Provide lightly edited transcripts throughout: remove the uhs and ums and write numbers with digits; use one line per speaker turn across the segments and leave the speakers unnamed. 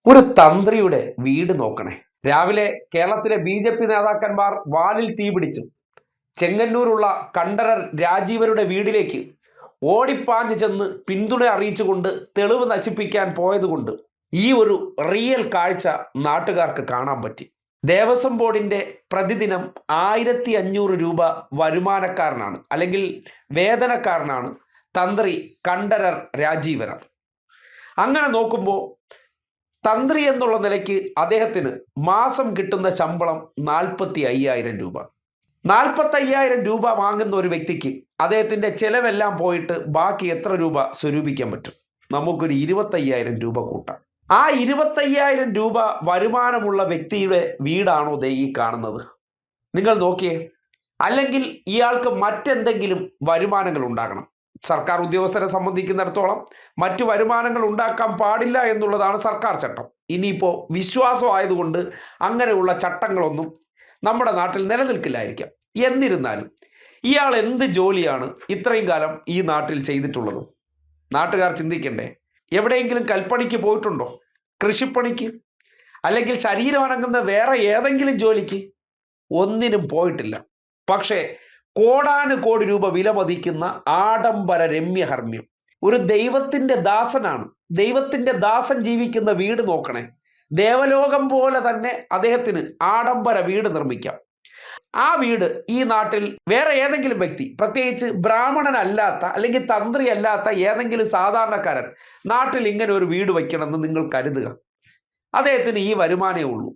ഒരു തന്ത്രിയുടെ വീട് നോക്കണേ. രാവിലെ കേരളത്തിലെ ബി.ജെ.പി. നേതാക്കന്മാർ വാലിൽ തീപിടിച്ചു ചെങ്ങന്നൂരുള്ള കണ്ഠരർ രാജീവരുടെ വീടിലേക്ക് ഓടിപ്പാഞ്ഞു ചെന്ന് പിന്തുണ അറിയിച്ചുകൊണ്ട് തെളിവ് നശിപ്പിക്കാൻ പോയതുകൊണ്ട് ഈ ഒരു റിയൽ കാഴ്ച നാട്ടുകാർക്ക് കാണാൻ പറ്റി. ദേവസ്വം ബോർഡിന്റെ പ്രതിദിനം 1500 രൂപ വരുമാനക്കാരനാണ്, അല്ലെങ്കിൽ വേതനക്കാരനാണ് തന്ത്രി കണ്ഠരർ രാജീവരർ. അങ്ങനെ നോക്കുമ്പോൾ തന്ത്രി എന്നുള്ള നിലയ്ക്ക് അദ്ദേഹത്തിന് മാസം കിട്ടുന്ന ശമ്പളം 45,000 രൂപ. 45,000 രൂപ വാങ്ങുന്ന ഒരു വ്യക്തിക്ക് അദ്ദേഹത്തിൻ്റെ ചെലവെല്ലാം പോയിട്ട് ബാക്കി എത്ര രൂപ സ്വരൂപിക്കാൻ പറ്റും? നമുക്കൊരു 25,000 രൂപ കൂട്ടാം. ആ 25,000 രൂപ വരുമാനമുള്ള വ്യക്തിയുടെ വീടാണോ ദേ ഈ കാണുന്നത്? നിങ്ങൾ നോക്കിയേ. അല്ലെങ്കിൽ ഇയാൾക്ക് മറ്റെന്തെങ്കിലും വരുമാനങ്ങൾ ഉണ്ടാകണം. സർക്കാർ ഉദ്യോഗസ്ഥരെ സംബന്ധിക്കുന്നിടത്തോളം മറ്റു വരുമാനങ്ങൾ ഉണ്ടാക്കാൻ പാടില്ല എന്നുള്ളതാണ് സർക്കാർ ചട്ടം. ഇനിയിപ്പോൾ വിശ്വാസം ആയതുകൊണ്ട് അങ്ങനെയുള്ള ചട്ടങ്ങളൊന്നും നമ്മുടെ നാട്ടിൽ നിലനിൽക്കില്ലായിരിക്കാം. എന്നിരുന്നാലും ഇയാൾ എന്ത് ജോലിയാണ് ഇത്രയും കാലം ഈ നാട്ടിൽ ചെയ്തിട്ടുള്ളത്? നാട്ടുകാർ ചിന്തിക്കണ്ടേ. എവിടെയെങ്കിലും കൽപ്പണിക്ക് പോയിട്ടുണ്ടോ? കൃഷിപ്പണിക്ക്? അല്ലെങ്കിൽ ശരീരം അനങ്ങുന്ന വേറെ ഏതെങ്കിലും ജോലിക്ക്? ഒന്നിനും പോയിട്ടില്ല. പക്ഷേ കോടാനുകോടി രൂപ വില മതിക്കുന്ന ആഡംബര രമ്യഹർമ്മ്യം ഒരു ദൈവത്തിൻ്റെ ദാസനാണ്. ദൈവത്തിൻ്റെ ദാസൻ ജീവിക്കുന്ന വീട് നോക്കണേ. ദേവലോകം പോലെ തന്നെ അദ്ദേഹത്തിന് ആഡംബര വീട് നിർമ്മിക്കാം. ആ വീട് ഈ നാട്ടിൽ വേറെ ഏതെങ്കിലും വ്യക്തി, പ്രത്യേകിച്ച് ബ്രാഹ്മണനല്ലാത്ത അല്ലെങ്കിൽ തന്ത്രി അല്ലാത്ത ഏതെങ്കിലും സാധാരണക്കാരൻ നാട്ടിൽ ഇങ്ങനെ ഒരു വീട് വയ്ക്കണമെന്ന് നിങ്ങൾ കരുതുക. അദ്ദേഹത്തിന് ഈ വരുമാനമേ ഉള്ളൂ.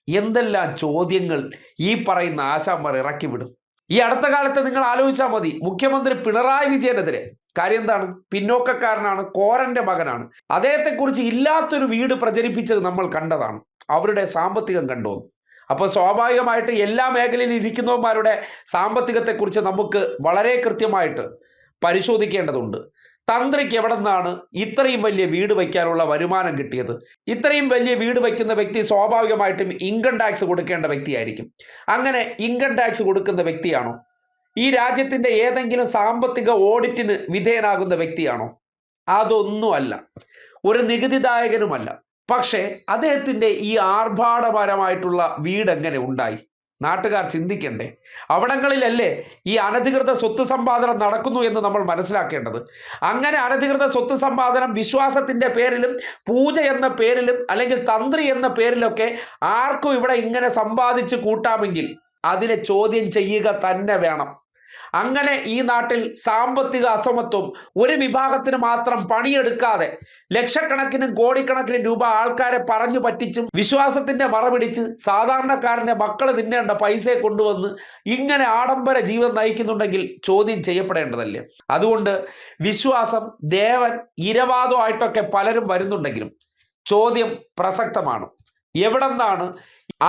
എന്തെല്ലാം ചോദ്യങ്ങൾ ഈ പറയുന്ന ആശാന്മാർ ഇറക്കി വിടും. ഈ അടുത്ത കാലത്ത് നിങ്ങൾ ആലോചിച്ചാൽ മതി. മുഖ്യമന്ത്രി പിണറായി വിജയനെതിരെ. കാര്യം എന്താണ്? പിന്നോക്കക്കാരനാണ്, കോരന്റെ മകനാണ്. അദ്ദേഹത്തെക്കുറിച്ച് ഇല്ലാത്തൊരു വീട് പ്രചരിപ്പിച്ചത് നമ്മൾ കണ്ടതാണ്. അവരുടെ സാമ്പത്തികം കണ്ടോന്ന്. അപ്പോൾ സ്വാഭാവികമായിട്ട് എല്ലാ മേഖലയിൽ ഇരിക്കുന്നവന്മാരുടെ സാമ്പത്തികത്തെക്കുറിച്ച് നമുക്ക് വളരെ കൃത്യമായിട്ട് പരിശോധിക്കേണ്ടതുണ്ട്. തന്ത്രിക്ക് എവിടെ നിന്നാണ് ഇത്രയും വലിയ വീട് വയ്ക്കാനുള്ള വരുമാനം കിട്ടിയത്? ഇത്രയും വലിയ വീട് വയ്ക്കുന്ന വ്യക്തി സ്വാഭാവികമായിട്ടും ഇൻകം ടാക്സ് കൊടുക്കേണ്ട വ്യക്തിയായിരിക്കും. അങ്ങനെ ഇൻകം ടാക്സ് കൊടുക്കുന്ന വ്യക്തിയാണോ? ഈ രാജ്യത്തിൻ്റെ ഏതെങ്കിലും സാമ്പത്തിക ഓഡിറ്റിന് വിധേയനാകുന്ന വ്യക്തിയാണോ? അതൊന്നുമല്ല. ഒരു നികുതിദായകനുമല്ല. പക്ഷേ അദ്ദേഹത്തിൻ്റെ ഈ ആർഭാടപരമായിട്ടുള്ള വീട് എങ്ങനെ ഉണ്ടായി? നാട്ടുകാർ ചിന്തിക്കണ്ടേ. അവിടങ്ങളിലല്ലേ ഈ അനധികൃത സ്വത്ത് സമ്പാദനം നടക്കുന്നു എന്ന് നമ്മൾ മനസ്സിലാക്കേണ്ടത്. അങ്ങനെ അനധികൃത സ്വത്ത് സമ്പാദനം വിശ്വാസത്തിൻ്റെ പേരിലും പൂജ എന്ന പേരിലും അല്ലെങ്കിൽ തന്ത്രി എന്ന പേരിലൊക്കെ ആർക്കും ഇവിടെ ഇങ്ങനെ സമ്പാദിച്ച് കൂട്ടാമെങ്കിൽ അതിനെ ചോദ്യം ചെയ്യുക തന്നെ വേണം. അങ്ങനെ ഈ നാട്ടിൽ സാമ്പത്തിക അസമത്വം ഒരു വിഭാഗത്തിന് മാത്രം പണിയെടുക്കാതെ ലക്ഷക്കണക്കിനും കോടിക്കണക്കിനും രൂപ ആൾക്കാരെ പറഞ്ഞു പറ്റിച്ചും വിശ്വാസത്തിന്റെ മറപിടിച്ച് സാധാരണക്കാരന്റെ മക്കൾ തിന്നേണ്ട പൈസയെ കൊണ്ടുവന്ന് ഇങ്ങനെ ആഡംബര ജീവിതം നയിക്കുന്നുണ്ടെങ്കിൽ ചോദ്യം ചെയ്യപ്പെടേണ്ടതല്ലേ? അതുകൊണ്ട് വിശ്വാസം, ദേവൻ, ഇരവാദമായിട്ടൊക്കെ പലരും വരുന്നുണ്ടെങ്കിലും ചോദ്യം പ്രസക്തമാണ്. എവിടെ നിന്നാണ്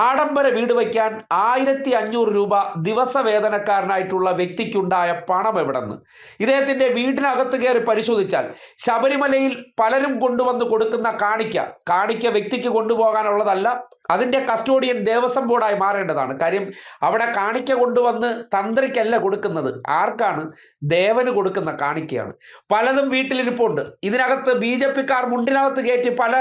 ആഡംബര വീട് വയ്ക്കാൻ 1500 രൂപ ദിവസ വേതനക്കാരനായിട്ടുള്ള വ്യക്തിക്കുണ്ടായ പണം? എവിടെന്ന്? ഇദ്ദേഹത്തിൻ്റെ വീടിനകത്ത് കയറി പരിശോധിച്ചാൽ ശബരിമലയിൽ പലരും കൊണ്ടുവന്ന് കൊടുക്കുന്ന കാണിക്ക വ്യക്തിക്ക് കൊണ്ടുപോകാനുള്ളതല്ല. അതിൻ്റെ കസ്റ്റോഡിയൻ ദേവസ്വം ബോർഡായി മാറേണ്ടതാണ്. കാര്യം അവിടെ കാണിക്ക കൊണ്ടുവന്ന് തന്ത്രിക്കല്ല കൊടുക്കുന്നത്. ആർക്കാണ്? ദേവന് കൊടുക്കുന്ന കാണിക്കയാണ്. പലതും വീട്ടിലിരിപ്പുണ്ട്. ഇതിനകത്ത് ബി.ജെ.പിക്കാർ മുണ്ടിനകത്ത് കയറ്റി പല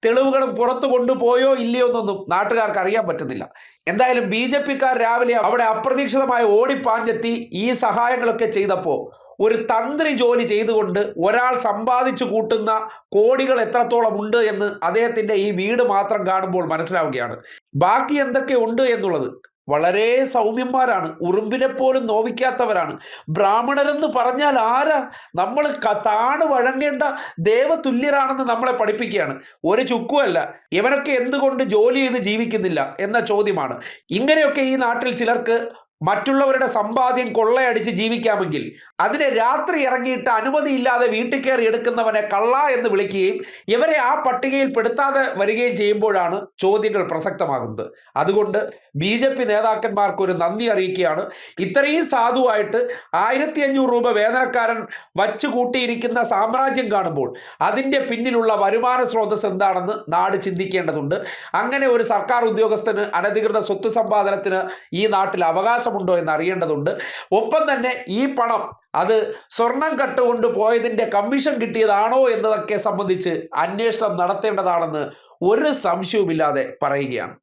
തെളിവുകളും പുറത്തു കൊണ്ടുപോയോ ഇല്ലയോ എന്നൊന്നും നാട്ടുകാർക്ക് അറിയാൻ പറ്റുന്നില്ല. എന്തായാലും ബി.ജെ.പിക്കാർ രാവിലെ അവിടെ അപ്രതീക്ഷിതമായി ഓടിപ്പാഞ്ഞെത്തി ഈ സഹായങ്ങളൊക്കെ ചെയ്തപ്പോൾ ഒരു തന്ത്രി ജോലി ചെയ്തുകൊണ്ട് ഒരാൾ സമ്പാദിച്ചു കൂട്ടുന്ന കോടികൾ എത്രത്തോളം ഉണ്ട് എന്ന് അദ്ദേഹത്തിൻ്റെ ഈ വീട് മാത്രം കാണുമ്പോൾ മനസ്സിലാവുകയാണ്. ബാക്കി എന്തൊക്കെ ഉണ്ട് എന്നുള്ളത് വളരെ സൗമ്യന്മാരാണ്. ഉറുമ്പിനെ പോലും നോവിക്കാത്തവരാണ്. ബ്രാഹ്മണരെന്ന് പറഞ്ഞാൽ ആരാ? നമ്മൾ താണ് വഴങ്ങേണ്ട ദേവതുല്യരാണെന്ന് നമ്മളെ പഠിപ്പിക്കുകയാണ്. ഒരു ചുക്കുമല്ല. ഇവരൊക്കെ എന്തുകൊണ്ട് ജോലി ചെയ്ത് ജീവിക്കുന്നില്ല എന്ന ചോദ്യമാണ്. ഇങ്ങനെയൊക്കെ ഈ നാട്ടിൽ ചിലർക്ക് മറ്റുള്ളവരുടെ സമ്പാദ്യം കൊള്ളയടിച്ച് ജീവിക്കാമെങ്കിൽ അതിനെ രാത്രി ഇറങ്ങിയിട്ട് അനുമതിയില്ലാതെ വീട്ടിൽ കയറി എടുക്കുന്നവനെ കള്ള എന്ന് വിളിക്കുകയും ഇവരെ ആ പട്ടികയിൽ പെടുത്താതെ വരികയും ചെയ്യുമ്പോഴാണ് ചോദ്യങ്ങൾ പ്രസക്തമാകുന്നത്. അതുകൊണ്ട് ബി.ജെ.പി. നേതാക്കന്മാർക്കൊരു നന്ദി അറിയിക്കുകയാണ്. ഇത്രയും സാധുവായിട്ട് 1500 രൂപ വേതനക്കാരൻ വച്ചു കൂട്ടിയിരിക്കുന്ന സാമ്രാജ്യം കാണുമ്പോൾ അതിൻ്റെ പിന്നിലുള്ള വരുമാന സ്രോതസ് എന്താണെന്ന് നാട് ചിന്തിക്കേണ്ടതുണ്ട്. അങ്ങനെ ഒരു സർക്കാർ ഉദ്യോഗസ്ഥന് അനധികൃത സ്വത്ത് സമ്പാദനത്തിന് ഈ നാട്ടിൽ അവകാശം വ്യത്യാസമുണ്ടോ എന്ന് അറിയേണ്ടതുണ്ട്. ഒപ്പം തന്നെ ഈ പണം അത് സ്വർണം കട്ടുകൊണ്ട് പോയതിൻ്റെ കമ്മീഷൻ കിട്ടിയതാണോ എന്നതൊക്കെ സംബന്ധിച്ച് അന്വേഷണം നടത്തേണ്ടതാണെന്ന് ഒരു സംശയവുമില്ലാതെ പറയുകയാണ്.